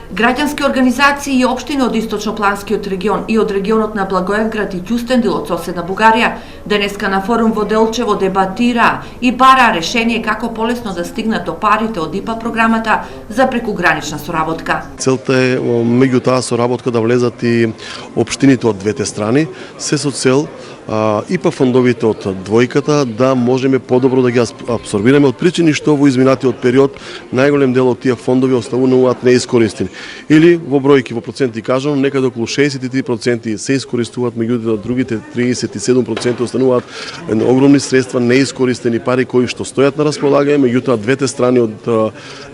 Граѓански организации и општини од Источнопланскиот регион и од регионот на Благоевград и Ќустендил од соседна Бугарија денеска на форум во Делчево дебатира и бара решение како полесно да стигнат до парите од ИПА програмата за прекугранична соработка. Целта е меѓу таа соработка да влезат и општините од двете страни, се со цел ИПА фондовите од двојката да можеме подобро да ги абсорбираме од причини што во изминатиот период најголем дел од тие фондови остануваат неискористени. Или во бројки, во проценти кажано, некаде околу 63% се искористуваат, меѓутоа другите 37% остануваат огромни средства неискористени пари кои што стојат на располагање, меѓутоа двете страни од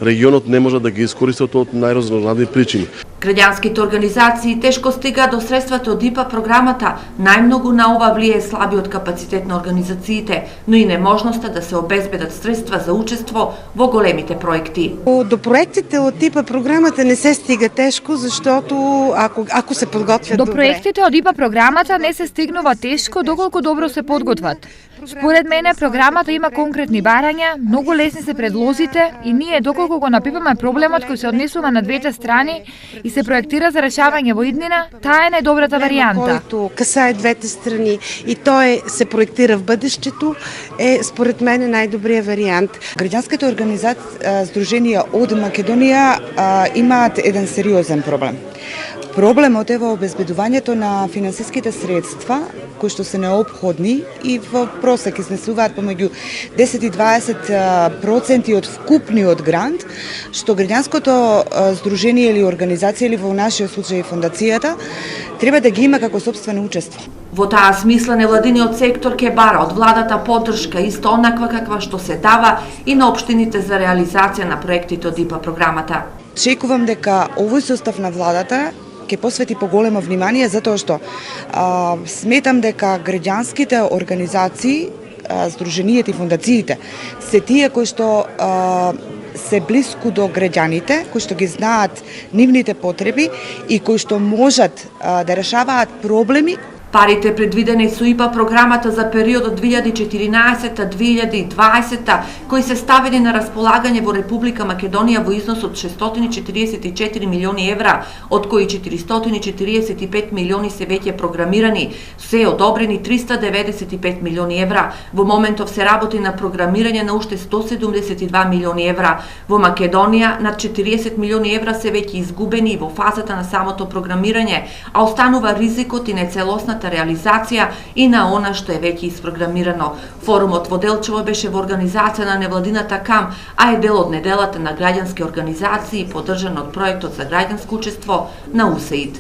регионот не можат да ги искористат од најразноразни причини. Граѓанските организации тешко стигаат до средствата од ИПА програмата, најмногу на ова влие слабиот капацитет на организациите, но и неможноста да се обезбедат средства за учество во големите проекти. До проектите од ИПА програмата не се стига тешко, заштото ако се подготвят добре. До проектите од ИПА програмата не се стигнува тешко доколку добро се подготват. Според мене програмата има конкретни барања, многу лесни се предлозите и ние доколку го напипаме проблемот кој се однесува на двете страни и се проектира за решавање во иднина, таа е најдобрата варијанта. Којто касае двете страни и тој се проектира в бъдештето е според мене најдобриот варијант. Граѓанските здруженија од Македонија имаат еден сериозен проблем. Проблемот е во обезбедувањето на финансиските средства кои што се неопходни и во просек изнесуваат помеѓу 10 и 20% од вкупниот грант, што граѓанското здружение или организација или во нашиот случај фондацијата треба да ги има како сопствено учество. Во таа смисла невладиниот сектор ке бара од владата поддршка исто онаква каква што се дава и на општините за реализација на проектите од ИПА програмата. Чекувам дека овој состав на владата ќе посвети поголемо внимание затоа што сметам дека граѓанските организации, здруженијата и фондациите се тие кои што се блиску до граѓаните, кои што ги знаат нивните потреби и кои што можат да решаваат проблеми. Парите предвидени со ИПА програмата за периодот 2014-2020 кои се ставени на располагање во Република Македонија во износ од 644 милиони евра, од кои 445 милиони се веќе програмирани, се одобрени 395 милиони евра. Во моментов се работи на програмирање на уште 172 милиони евра. Во Македонија над 40 милиони евра се веќе изгубени во фазата на самото програмирање, а останува ризикот и нецелосната реализација и на она што е веќе isprogramирано. Форумот во Делчево беше во организација на невладината КАМ, а е дел од неделата на граѓански организации поддржан од проектот за граѓанско учество на УСАИД.